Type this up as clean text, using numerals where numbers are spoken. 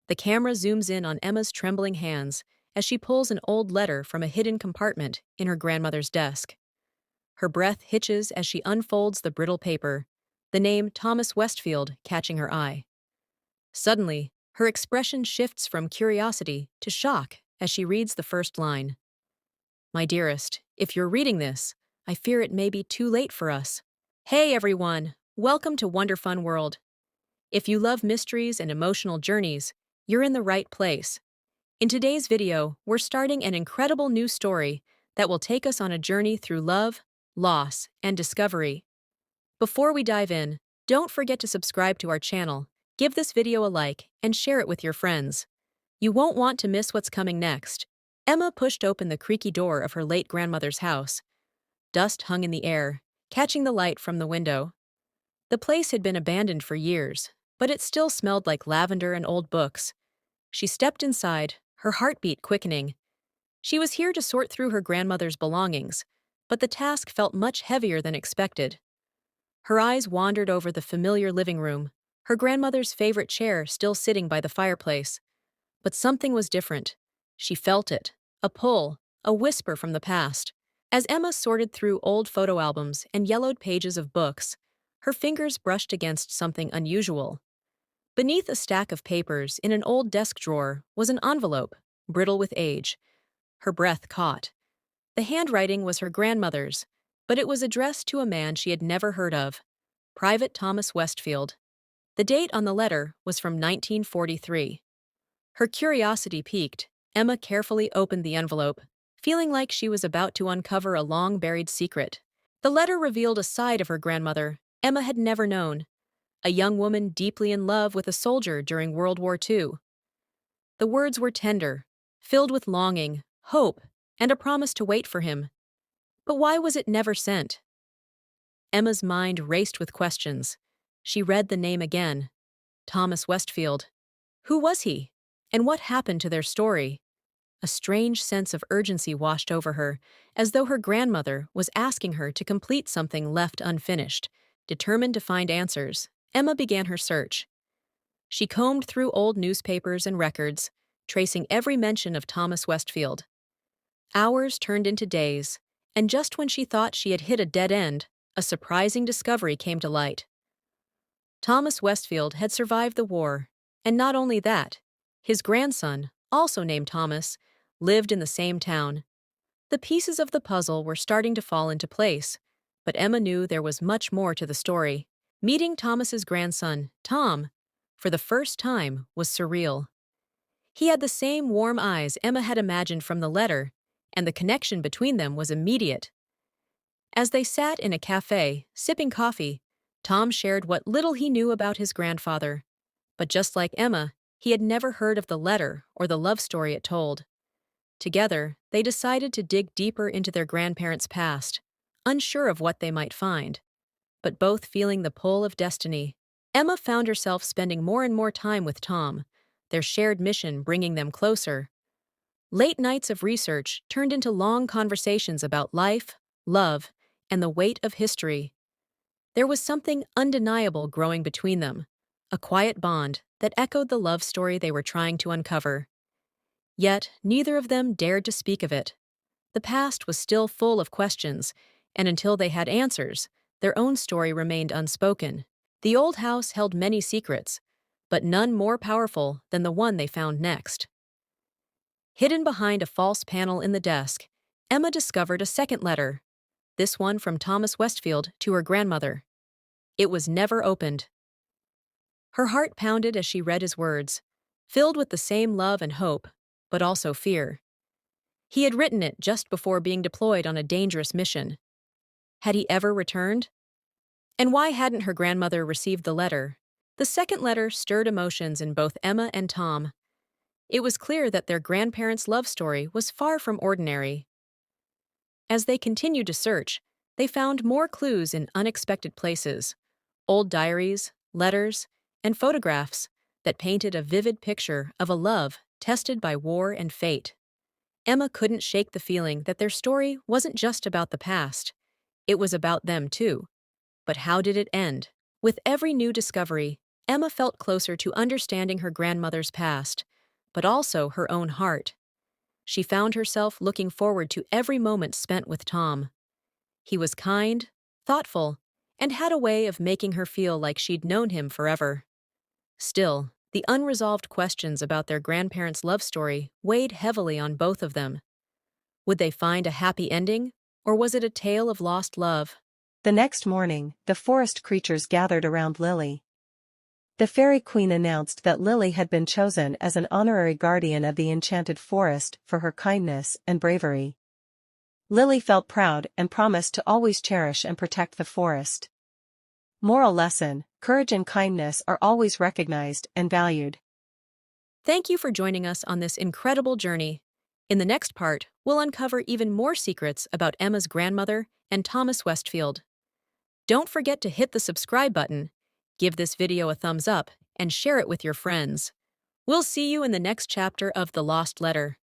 The camera zooms in on Emma's trembling hands as she pulls an old letter from a hidden compartment in her grandmother's desk. Her breath hitches as she unfolds the brittle paper, the name Thomas Westfield catching her eye. Suddenly, her expression shifts from curiosity to shock as she reads the first line. My dearest, if you're reading this, I fear it may be too late for us. Hey everyone, welcome to WonderFun World. If you love mysteries and emotional journeys, you're in the right place. In today's video, we're starting an incredible new story that will take us on a journey through love, loss, and discovery. Before we dive in, don't forget to subscribe to our channel, give this video a like, and share it with your friends. You won't want to miss what's coming next. Emma pushed open the creaky door of her late grandmother's house. Dust hung in the air, catching the light from the window. The place had been abandoned for years, but it still smelled like lavender and old books. She stepped inside, her heartbeat quickening. She was here to sort through her grandmother's belongings, but the task felt much heavier than expected. Her eyes wandered over the familiar living room, her grandmother's favorite chair still sitting by the fireplace. But something was different. She felt it, a pull, a whisper from the past. As Emma sorted through old photo albums and yellowed pages of books, her fingers brushed against something unusual. Beneath a stack of papers in an old desk drawer was an envelope, brittle with age. Her breath caught. The handwriting was her grandmother's, but it was addressed to a man she had never heard of, Private Thomas Westfield. The date on the letter was from 1943. Her curiosity piqued. Emma carefully opened the envelope, feeling like she was about to uncover a long-buried secret. The letter revealed a side of her grandmother Emma had never known, a young woman deeply in love with a soldier during World War II. The words were tender, filled with longing, hope, and a promise to wait for him. But why was it never sent? Emma's mind raced with questions. She read the name again. Thomas Westfield. Who was he? And what happened to their story? A strange sense of urgency washed over her, as though her grandmother was asking her to complete something left unfinished. Determined to find answers, Emma began her search. She combed through old newspapers and records, tracing every mention of Thomas Westfield. Hours turned into days, and just when she thought she had hit a dead end, a surprising discovery came to light. Thomas Westfield had survived the war, and not only that, his grandson, also named Thomas, lived in the same town. The pieces of the puzzle were starting to fall into place, but Emma knew there was much more to the story. Meeting Thomas's grandson, Tom, for the first time was surreal. He had the same warm eyes Emma had imagined from the letter, and the connection between them was immediate. As they sat in a cafe, sipping coffee, Tom shared what little he knew about his grandfather. But just like Emma, he had never heard of the letter or the love story it told. Together, they decided to dig deeper into their grandparents' past, unsure of what they might find, but both feeling the pull of destiny. Emma found herself spending more and more time with Tom, their shared mission bringing them closer. Late nights of research turned into long conversations about life, love, and the weight of history. There was something undeniable growing between them, a quiet bond that echoed the love story they were trying to uncover. Yet, neither of them dared to speak of it. The past was still full of questions, and until they had answers, their own story remained unspoken. The old house held many secrets, but none more powerful than the one they found next. Hidden behind a false panel in the desk, Emma discovered a second letter, this one from Thomas Westfield to her grandmother. It was never opened. Her heart pounded as she read his words, filled with the same love and hope, but also fear. He had written it just before being deployed on a dangerous mission. Had he ever returned? And why hadn't her grandmother received the letter? The second letter stirred emotions in both Emma and Tom. It was clear that their grandparents' love story was far from ordinary. As they continued to search, they found more clues in unexpected places: old diaries, letters, and photographs that painted a vivid picture of a love tested by war and fate. Emma couldn't shake the feeling that their story wasn't just about the past. It was about them too. But how did it end? With every new discovery, Emma felt closer to understanding her grandmother's past, but also her own heart. She found herself looking forward to every moment spent with Tom. He was kind, thoughtful, and had a way of making her feel like she'd known him forever. Still, the unresolved questions about their grandparents' love story weighed heavily on both of them. Would they find a happy ending, or was it a tale of lost love? The next morning, the forest creatures gathered around Lily. The fairy queen announced that Lily had been chosen as an honorary guardian of the enchanted forest for her kindness and bravery. Lily felt proud and promised to always cherish and protect the forest. Moral lesson: courage and kindness are always recognized and valued. Thank you for joining us on this incredible journey. In the next part, we'll uncover even more secrets about Emma's grandmother and Thomas Westfield. Don't forget to hit the subscribe button, give this video a thumbs up, and share it with your friends. We'll see you in the next chapter of The Lost Letter.